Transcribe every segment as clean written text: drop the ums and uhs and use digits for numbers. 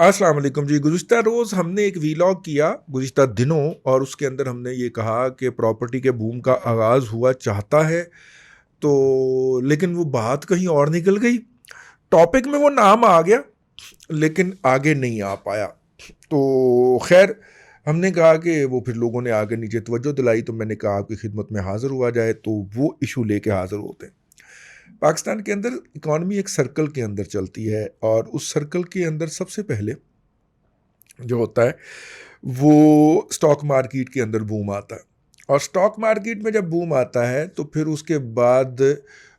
अस्सलाम वालेकुम जी। गुज़िश्ता रोज़ हमने एक वीलॉग किया गुज़िश्ता दिनों, और उसके अंदर हमने ये कहा कि प्रॉपर्टी के बूम का आगाज़ हुआ चाहता है, तो लेकिन वो बात कहीं और निकल गई। टॉपिक में वो नाम आ गया लेकिन आगे नहीं आ पाया। तो खैर, हमने कहा कि वो फिर लोगों ने आगे नीचे तवज्जो दिलाई, तो मैंने कहा आपकी खिदमत में हाज़िर हुआ जाए, तो वो इशू लेके हाज़िर होते हैं। पाकिस्तान के अंदर इकॉनमी एक सर्कल के अंदर चलती है, और उस सर्कल के अंदर सबसे पहले जो होता है वो स्टॉक मार्केट के अंदर बूम आता है। और स्टॉक मार्केट में जब बूम आता है तो फिर उसके बाद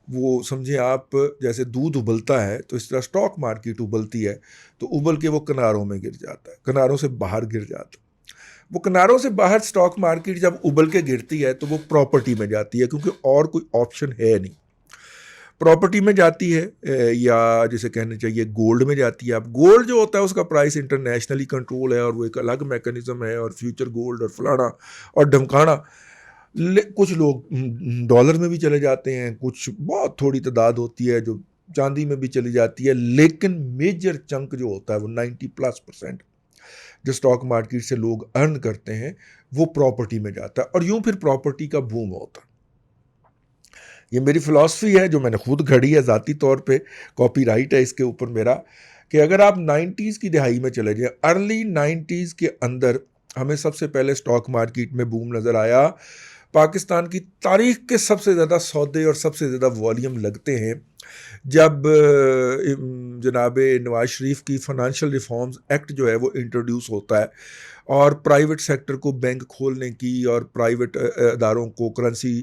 वो समझे आप, जैसे दूध उबलता है तो इस तरह स्टॉक मार्केट उबलती है, तो उबल के वो किनारों में गिर जाता है, किनारों से बाहर गिर जाता है। वो किनारों से बाहर स्टॉक मार्केट जब उबल के गिरती है तो वो प्रॉपर्टी में जाती है, क्योंकि और कोई ऑप्शन है नहीं। प्रॉपर्टी में जाती है, या जिसे कहना चाहिए गोल्ड में जाती है। अब गोल्ड जो होता है उसका प्राइस इंटरनेशनली कंट्रोल है, और वो एक अलग मैकेनिज्म है, और फ्यूचर गोल्ड और फलाना और ढमकाना। कुछ लोग डॉलर में भी चले जाते हैं, कुछ बहुत थोड़ी तादाद होती है जो चांदी में भी चली जाती है, लेकिन मेजर चंक जो होता है वो 90+% जो स्टॉक मार्केट से लोग अर्न करते हैं वो प्रॉपर्टी में जाता है, और यूं फिर प्रॉपर्टी का बूम होता है। ये मेरी फ़िलॉसफ़ी है जो मैंने खुद घड़ी है ज़ाती तौर पे, कॉपीराइट है इसके ऊपर मेरा, कि अगर आप 90s की दिहाई में चले जाएँ, अर्ली 90s के अंदर हमें सबसे पहले स्टॉक मार्केट में बूम नज़र आया। पाकिस्तान की तारीख़ के सबसे ज़्यादा सौदे और सबसे ज़्यादा वॉल्यूम लगते हैं जब जनाब नवाज शरीफ की फ़ाइनेंशियल रिफॉर्म्स एक्ट जो है वो इंट्रोड्यूस होता है, और प्राइवेट सेक्टर को बैंक खोलने की और प्राइवेट अदारों को करेंसी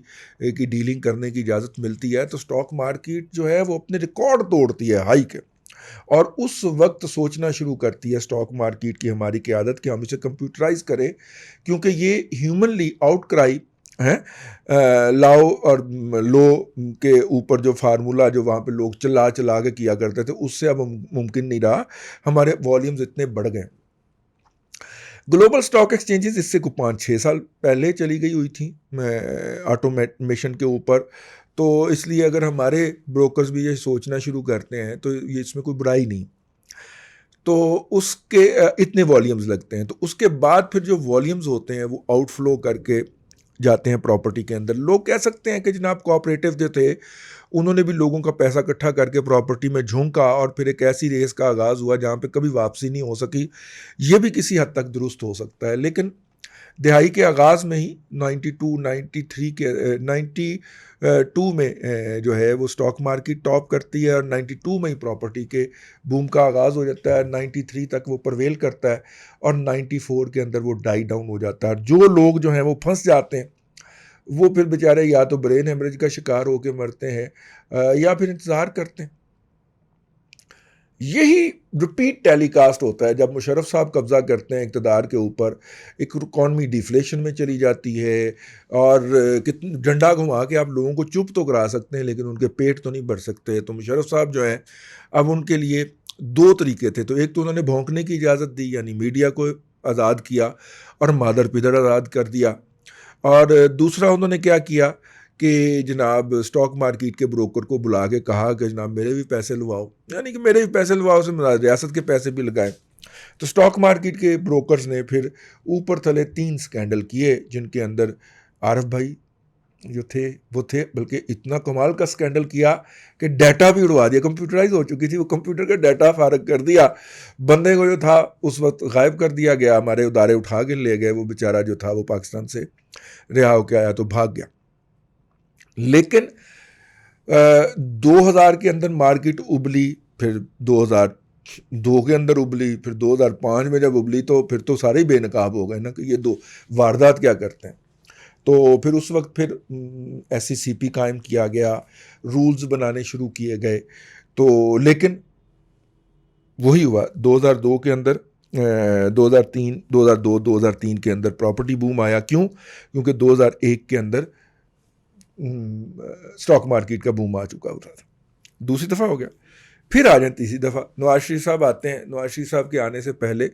की डीलिंग करने की इजाज़त मिलती है, तो स्टॉक मार्केट जो है वो अपने रिकॉर्ड तोड़ती है हाई के। और उस वक्त सोचना शुरू करती है स्टॉक मार्केट की हमारी क़यादत कि हम इसे कंप्यूटराइज करें, क्योंकि ये ह्यूमनली आउटक्राई है। लाओ और लो के ऊपर जो फार्मूला जो वहाँ पे लोग चला चला के किया करते थे, उससे अब मुमकिन नहीं रहा। हमारे वॉल्यूम्स इतने बढ़ गए। ग्लोबल स्टॉक एक्सचेंजेस इससे को 5-6 साल पहले चली गई हुई थी ऑटोमेशन के ऊपर। तो इसलिए अगर हमारे ब्रोकर्स भी ये सोचना शुरू करते हैं तो ये इसमें कोई बुराई नहीं। तो उसके इतने वॉल्यूम्स लगते हैं, तो उसके बाद फिर जो वॉल्यूम्स होते हैं वो आउटफ्लो करके जाते हैं प्रॉपर्टी के अंदर। लोग कह सकते हैं कि जनाब कोऑपरेटिव जो थे उन्होंने भी लोगों का पैसा इकट्ठा करके प्रॉपर्टी में झोंका, और फिर एक ऐसी रेस का आगाज़ हुआ जहाँ पे कभी वापसी नहीं हो सकी। ये भी किसी हद तक दुरुस्त हो सकता है, लेकिन दिहाई के आगाज़ में ही 92 93 के 92 में जो है वो स्टॉक मार्केट टॉप करती है, और 92 में ही प्रॉपर्टी के बूम का आगाज़ हो जाता है। 93 तक वो परवेल करता है, और 94 के अंदर वो डाई डाउन हो जाता है। जो लोग जो हैं वो फंस जाते हैं, वो फिर बेचारे या तो ब्रेन हेमरेज का शिकार होकर मरते हैं, या फिर इंतज़ार करते हैं। यही रिपीट टेलीकास्ट होता है जब मुशर्रफ साहब कब्जा करते हैं इक़्तिदार के ऊपर। एक इकॉनमी डिफ्लेशन में चली जाती है, और कितने डंडा घुमा के आप लोगों को चुप तो करा सकते हैं, लेकिन उनके पेट तो नहीं भर सकते। तो मुशर्रफ साहब जो हैं, अब उनके लिए दो तरीके थे। तो एक तो उन्होंने भौंकने की इजाज़त दी, यानी मीडिया को आज़ाद किया और मादर पिदर आज़ाद कर दिया। और दूसरा उन्होंने क्या किया कि जनाब स्टॉक मार्केट के ब्रोकर को बुला के कहा कि जनाब मेरे भी पैसे लुभाओ, यानी कि मेरे भी पैसे लुभाओ से मुराद रियासत के पैसे भी लगाए। तो स्टॉक मार्केट के ब्रोकर्स ने फिर ऊपर थले 3 स्कैंडल किए, जिनके अंदर आरफ भाई जो थे वो थे, बल्कि इतना कमाल का स्कैंडल किया कि डाटा भी उड़वा दिया। कंप्यूटराइज हो चुकी थी वो, कंप्यूटर का डाटा फारग कर दिया। बंदे को जो था उस वक्त गायब कर दिया गया, हमारे उदारे उठा के ले गए। वो बेचारा जो था वो पाकिस्तान से रिहा होकर आया तो भाग गया। लेकिन 2000 के अंदर मार्केट उबली, फिर 2002 के अंदर उबली, फिर 2005 में जब उबली तो फिर तो सारे ही बेनकाब हो गए ना कि ये दो वारदात क्या करते हैं। तो फिर उस वक्त फिर SECP कायम किया गया, रूल्स बनाने शुरू किए गए। तो लेकिन वही हुआ 2002 के अंदर, 2003 2002 2003 के अंदर प्रॉपर्टी बूम आया। क्यों? क्योंकि 2001 के अंदर स्टॉक मार्केट का बूम आ चुका होता था। दूसरी दफ़ा हो गया। फिर आ जाए तीसरी दफ़ा, नवाज शरीफ साहब आते हैं। नवाज शरीफ साहब के आने से पहले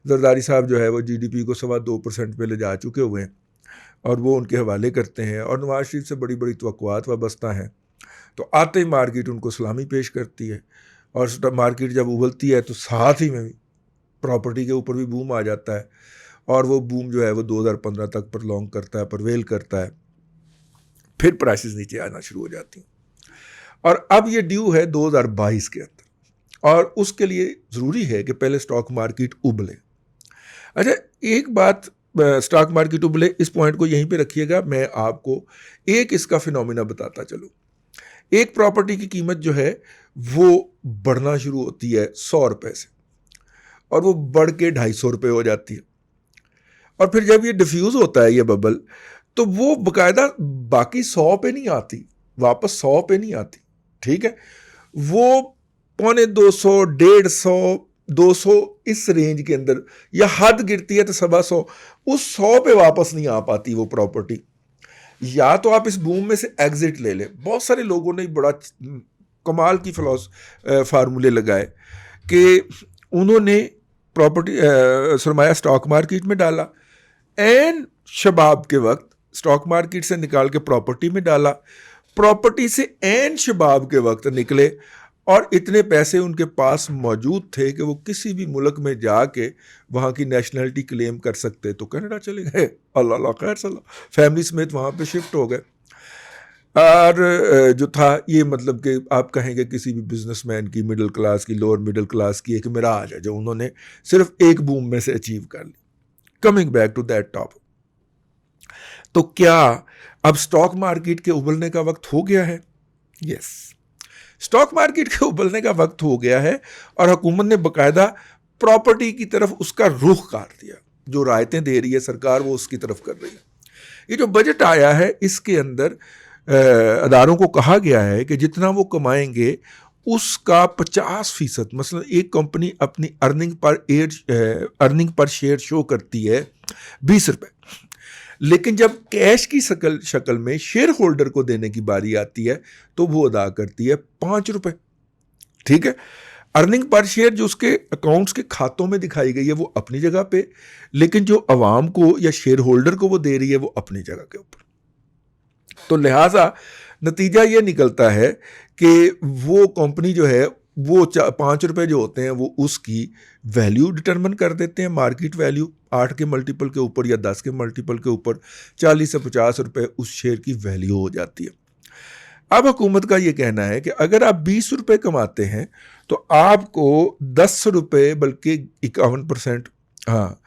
जरदारी साहब जो है वो GDP को 2.25% पे ले जा चुके हुए हैं, और वो उनके हवाले करते हैं। और नवाज शरीफ से बड़ी बड़ी तवक्कुआत वाबस्ता हैं। तो आते ही मार्केट उनको सलामी पेश करती है, और मार्केट जब उबलती है तो साथ ही में भी प्रॉपर्टी के ऊपर भी बूम आ जाता है और वो बूम जो है वो 2015 तक प्रलॉन्ग करता है, परवेल करता है, फिर प्राइसेस नीचे आना शुरू हो जाती हैं। और अब ये ड्यू है 2022 के अंदर, और उसके लिए ज़रूरी है कि पहले स्टॉक मार्केट उबले। अच्छा, एक बात, स्टॉक मार्केट उबले, इस पॉइंट को यहीं पे रखिएगा, मैं आपको एक इसका फिनोमिना बताता चलूँ। एक प्रॉपर्टी की कीमत जो है वो बढ़ना शुरू होती है 100 रुपये से, और वो बढ़ के 250 रुपये हो जाती है, और फिर जब ये डिफ्यूज़ होता है ये बबल, तो वो बाकायदा बाकी 100 पे नहीं आती, वापस 100 पे नहीं आती, ठीक है, वो 250, 150, 200 इस रेंज के अंदर, या हद गिरती है तो 125, उस 100 पे वापस नहीं आ पाती वो प्रॉपर्टी। या तो आप इस बूम में से एग्जिट ले लें। बहुत सारे लोगों ने बड़ा कमाल की फार्मूले लगाए कि उन्होंने प्रॉपर्टी सरमाया स्टॉक मार्केट में डाला, एन शबाब के वक्त स्टॉक मार्केट से निकाल के प्रॉपर्टी में डाला, प्रॉपर्टी से एन शबाब के वक्त निकले, और इतने पैसे उनके पास मौजूद थे कि वो किसी भी मुल्क में जाके वहाँ की नेशनलिटी क्लेम कर सकते, तो कनाडा चले गए, अल्लाह खैर सल्ला, फैमिली समेत वहाँ पे शिफ्ट हो गए। और जो था ये, मतलब कि आप कहेंगे किसी भी बिजनेसमैन की, मिडिल क्लास की, लोअर मिडिल क्लास की एक मिराज है जो उन्होंने सिर्फ एक बूम में से अचीव कर ली। Coming back to that topic, तो क्या अब स्टॉक मार्केट के उबलने का वक्त हो गया है? यस, स्टॉक मार्केट के उबलने का वक्त हो गया है, और हुकूमत ने बाकायदा प्रॉपर्टी की तरफ उसका रुख कर दिया। जो रायतें दे रही है सरकार वो उसकी तरफ कर रही है। ये जो बजट आया है इसके अंदर अदारों को कहा गया है कि जितना वो कमाएंगे उसका 50%, मसलन एक कंपनी अपनी अर्निंग पर शेयर शो करती है 20 रुपये, लेकिन जब कैश की शक्ल में शेयर होल्डर को देने की बारी आती है तो वो अदा करती है 5 रुपये, ठीक है। अर्निंग पर शेयर जो उसके अकाउंट्स के खातों में दिखाई गई है वो अपनी जगह पे, लेकिन जो अवाम को या शेयर होल्डर को वो दे रही है वो अपनी जगह के ऊपर। तो लिहाजा नतीजा ये निकलता है कि वो कंपनी जो है वो 5 रुपये जो होते हैं वो उसकी वैल्यू डिटरमिन कर देते हैं, मार्केट वैल्यू 8 के मल्टीपल के ऊपर या 10 के मल्टीपल के ऊपर 40 से 50 रुपये उस शेयर की वैल्यू हो जाती है। अब हुकूमत का ये कहना है कि अगर आप 20 रुपये कमाते हैं तो आपको 10 रुपये, बल्कि 51%, हाँ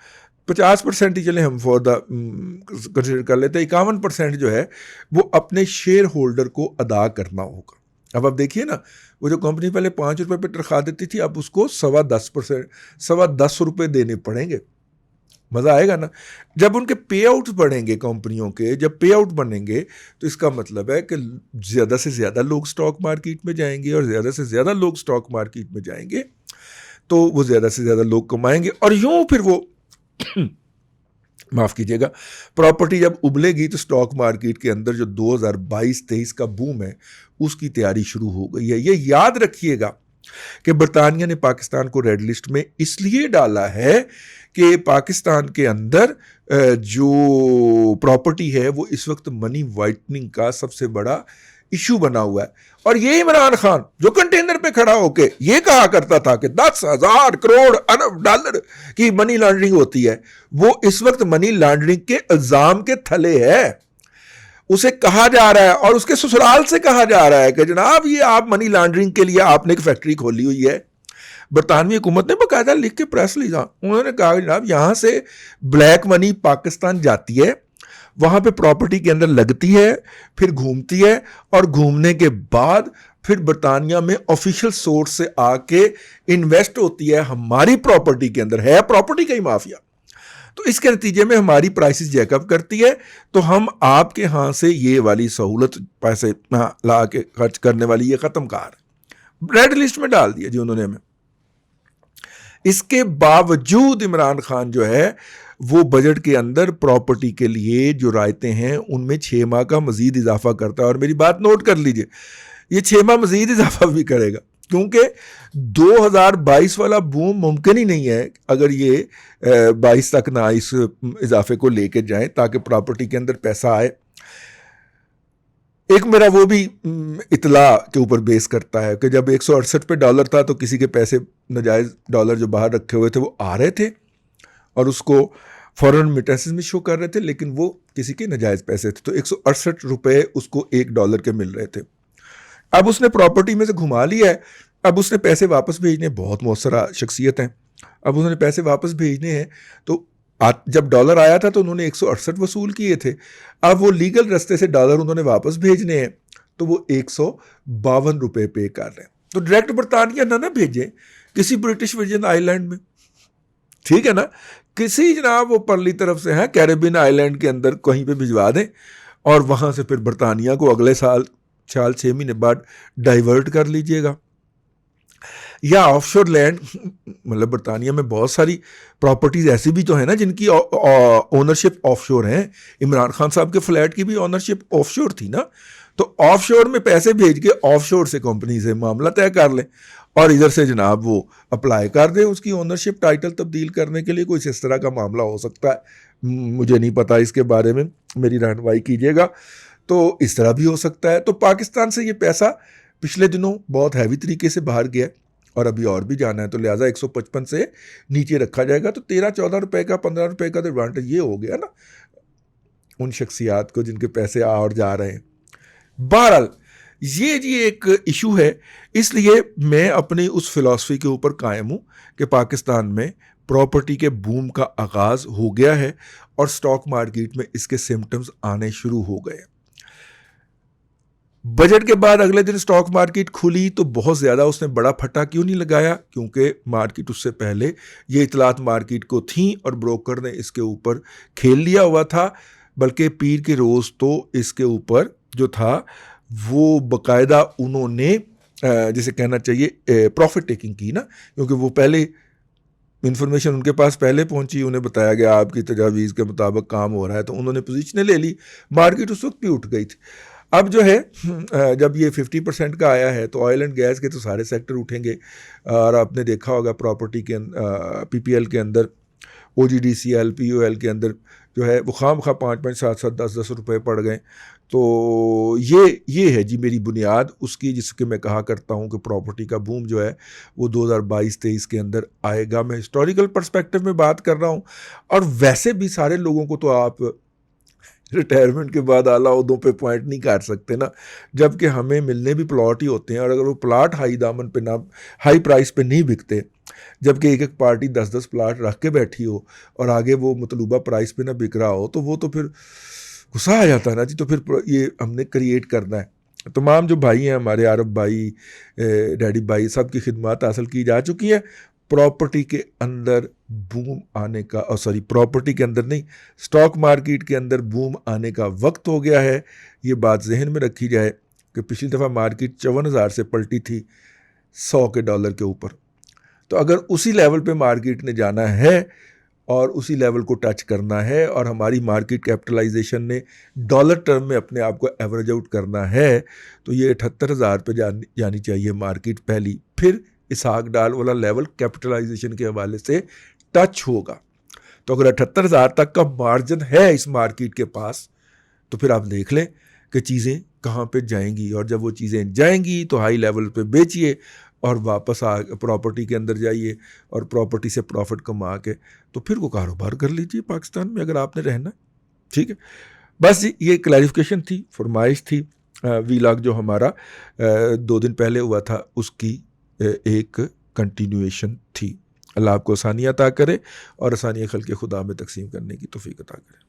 50% ही चले हम फॉर द कंसिडर कर लेते हैं, 51% जो है वो अपने शेयर होल्डर को अदा करना होगा। अब आप देखिए ना, वो जो कंपनी पहले 5 रुपये पे तनख्वाह देती थी, अब उसको 10.25 रुपये देने पड़ेंगे। मज़ा आएगा ना जब उनके पे आउट बढ़ेंगे कंपनियों के। जब पे आउट बनेंगे तो इसका मतलब है कि ज़्यादा से ज़्यादा लोग स्टॉक मार्केट में जाएंगे, और ज़्यादा से ज़्यादा लोग स्टॉक मार्केट में जाएंगे तो वो ज़्यादा से ज़्यादा लोग कमाएंगे, और यूँ फिर वो माफ़ कीजिएगा, प्रॉपर्टी जब उबलेगी तो स्टॉक मार्केट के अंदर जो 2022-23 का बूम है उसकी तैयारी शुरू हो गई है। ये याद रखिएगा कि बरतानिया ने पाकिस्तान को रेड लिस्ट में इसलिए डाला है कि पाकिस्तान के अंदर जो प्रॉपर्टी है वो इस वक्त मनी वाइटनिंग का सबसे बड़ा इशू बना हुआ है। और ये इमरान खान जो कंटेनर पे खड़ा होके ये कहा करता था कि 10,000 करोड़ अरब डॉलर की मनी लॉन्ड्रिंग होती है, वो इस वक्त मनी लॉन्ड्रिंग के इल्जाम के थले है। उसे कहा जा रहा है और उसके ससुराल से कहा जा रहा है कि जनाब ये आप मनी लॉन्ड्रिंग के लिए आपने एक फैक्ट्री खोली हुई है। बरतानवी हुकूमत ने बाकायदा लिख के प्रेस ली, उन्होंने कहा जनाब यहाँ से ब्लैक मनी पाकिस्तान जाती है, वहाँ पे प्रॉपर्टी के अंदर लगती है, फिर घूमती है, और घूमने के बाद फिर बरतानिया में ऑफिशियल सोर्स से आके इन्वेस्ट होती है हमारी प्रॉपर्टी के अंदर। है प्रॉपर्टी का ही माफिया। तो इसके नतीजे में हमारी प्राइसेस जैकअप करती है, तो हम आपके यहाँ से ये वाली सहूलत पैसे ला के खर्च करने वाली ये ख़त्म कार रेड लिस्ट में डाल दिया जी उन्होंने हमें। इसके बावजूद इमरान खान जो है वो बजट के अंदर प्रॉपर्टी के लिए जो रायतें हैं उनमें 6 माह का मजीद इजाफा करता है। और मेरी बात नोट कर लीजिए, ये 6 माह मजीद इजाफा भी करेगा, क्योंकि 2022 वाला बूम मुमकिन ही नहीं है अगर ये 22 तक ना इस इजाफे को लेके जाएं ताकि प्रॉपर्टी के अंदर पैसा आए। एक मेरा वो भी इतला के ऊपर बेस करता है कि जब 168 पे डॉलर था तो किसी के पैसे नाजायज़ डॉलर जो बाहर रखे हुए थे वो आ रहे थे और उसको फॉरेन रिमिटेंसेस में शो कर रहे थे, लेकिन वो किसी के नाजायज़ पैसे थे, तो 168 रुपये उसको $1 के मिल रहे थे। अब उसने प्रॉपर्टी में से घुमा लिया है, अब उसने पैसे वापस भेजने, बहुत मौसरा शख्सियत हैं, अब उन्होंने पैसे वापस भेजने हैं, तो जब डॉलर आया था तो उन्होंने 168 वसूल किए थे, अब वो लीगल रास्ते से डॉलर उन्होंने वापस भेजने हैं तो वो 152 रुपये पे कर रहे हैं। तो डायरेक्ट बरतानिया ना भेजें किसी ब्रिटिश वर्जिन आइलैंड में, ठीक है ना, किसी जनाब वो परली तरफ से है कैरेबियन आइलैंड के अंदर कहीं पे भिजवा दें और वहाँ से फिर बरतानिया को अगले साल 6 महीने बाद डाइवर्ट कर लीजिएगा। या ऑफशोर लैंड, मतलब बरतानिया में बहुत सारी प्रॉपर्टीज़ ऐसी भी तो है ना जिनकी ओनरशिप ऑफशोर है। इमरान खान साहब के फ्लैट की भी ओनरशिप ऑफशोर थी ना, तो ऑफशोर में पैसे भेज के ऑफशोर से कंपनी से मामला तय कर लें और इधर से जनाब वो अप्लाई कर दें उसकी ओनरशिप टाइटल तब्दील करने के लिए। कोई इस तरह का मामला हो सकता है, मुझे नहीं पता, इसके बारे में मेरी रहनुमाई कीजिएगा। तो इस तरह भी हो सकता है। तो पाकिस्तान से ये पैसा पिछले दिनों बहुत हैवी तरीके से बाहर गया और अभी और भी जाना है, तो लिहाजा 155 से नीचे रखा जाएगा। तो 13-14 रुपये का, 15 रुपये का तो एडवांटेज ये हो गया ना उन शख्सियात को जिनके पैसे आ और जा रहे हैं। बहरहाल ये जी एक इशू है, इसलिए मैं अपनी उस फिलॉसफी के ऊपर कायम हूँ कि पाकिस्तान में प्रॉपर्टी के बूम का आगाज़ हो गया है और स्टॉक मार्केट में इसके सिम्टम्स आने शुरू हो गए। बजट के बाद अगले दिन स्टॉक मार्केट खुली तो बहुत ज़्यादा उसने बड़ा फटा क्यों नहीं लगाया, क्योंकि मार्केट उससे पहले ये इतलात मार्केट को थी और ब्रोकर ने इसके ऊपर खेल लिया हुआ था। बल्कि पीर के रोज़ तो इसके ऊपर जो था वो बाकायदा उन्होंने जिसे कहना चाहिए प्रॉफिट टेकिंग की ना, क्योंकि वो पहले इन्फॉर्मेशन उनके पास पहले पहुंची, उन्हें बताया गया आपकी तजावीज़ के मुताबिक काम हो रहा है, तो उन्होंने पोजीशनें ले ली, मार्केट उस वक्त भी उठ गई थी। अब जो है जब ये 50% का आया है तो ऑयल एंड गैस के तो सारे सेक्टर उठेंगे और आपने देखा होगा प्रॉपर्टी के PPL के अंदर, OGDCL POL के अंदर जो है वो खाम 5-5, 7-7, 10-10 रुपये पड़ गए। तो ये है जी मेरी बुनियाद उसकी, जिसके मैं कहा करता हूँ कि प्रॉपर्टी का बूम जो है वो 2022-23 के अंदर आएगा। मैं हिस्टोरिकल पर्सपेक्टिव में बात कर रहा हूँ, और वैसे भी सारे लोगों को तो आप रिटायरमेंट के बाद आला उहदों पे पॉइंट नहीं कर सकते ना, जबकि हमें मिलने भी प्लॉट ही होते हैं, और अगर वो प्लाट हाई दामन पे ना, हाई प्राइस पे नहीं बिकते, जबकि एक एक पार्टी 10-10 प्लाट रख के बैठी हो और आगे वो मतलूबा प्राइस पे ना बिक रहा हो, तो वो तो फिर गुस्सा आ जाता है ना जी। तो फिर ये हमने क्रिएट करना है। तमाम जो भाई हैं हमारे, आरब भाई, डैडी भाई, सब की खिदमत हासिल की जा चुकी हैं। प्रॉपर्टी के अंदर बूम आने का, सॉरी प्रॉपर्टी के अंदर नहीं, स्टॉक मार्केट के अंदर बूम आने का वक्त हो गया है। ये बात जहन में रखी जाए कि पिछली दफ़ा मार्केट 54,000 से पलटी थी $100 के ऊपर। तो अगर उसी लेवल पे मार्केट ने जाना है और उसी लेवल को टच करना है और हमारी मार्केट कैपिटलाइजेशन ने डॉलर टर्म में अपने आप को एवरेज आउट करना है, तो ये 78,000 पे जानी चाहिए मार्केट पहली, फिर इसहाक डाल वाला लेवल कैपिटलाइजेशन के हवाले से टच होगा। तो अगर 78,000 तक का मार्जिन है इस मार्केट के पास, तो फिर आप देख लें कि चीज़ें कहाँ पे जाएंगी, और जब वो चीज़ें जाएंगी तो हाई लेवल पे बेचिए और वापस प्रॉपर्टी के अंदर जाइए और प्रॉपर्टी से प्रॉफिट कमा के तो फिर वो कारोबार कर लीजिए पाकिस्तान में, अगर आपने रहना। ठीक है, बस ये क्लैरिफिकेशन थी, फरमाइश थी। वीलॉग जो हमारा 2 दिन पहले हुआ था उसकी एक कंटिन्यूएशन थी। अल्लाह आपको आसानियाँ अता करे और आसानियाँ खल्क़े खुदा में तकसीम करने की तौफ़ीक़ अता करे।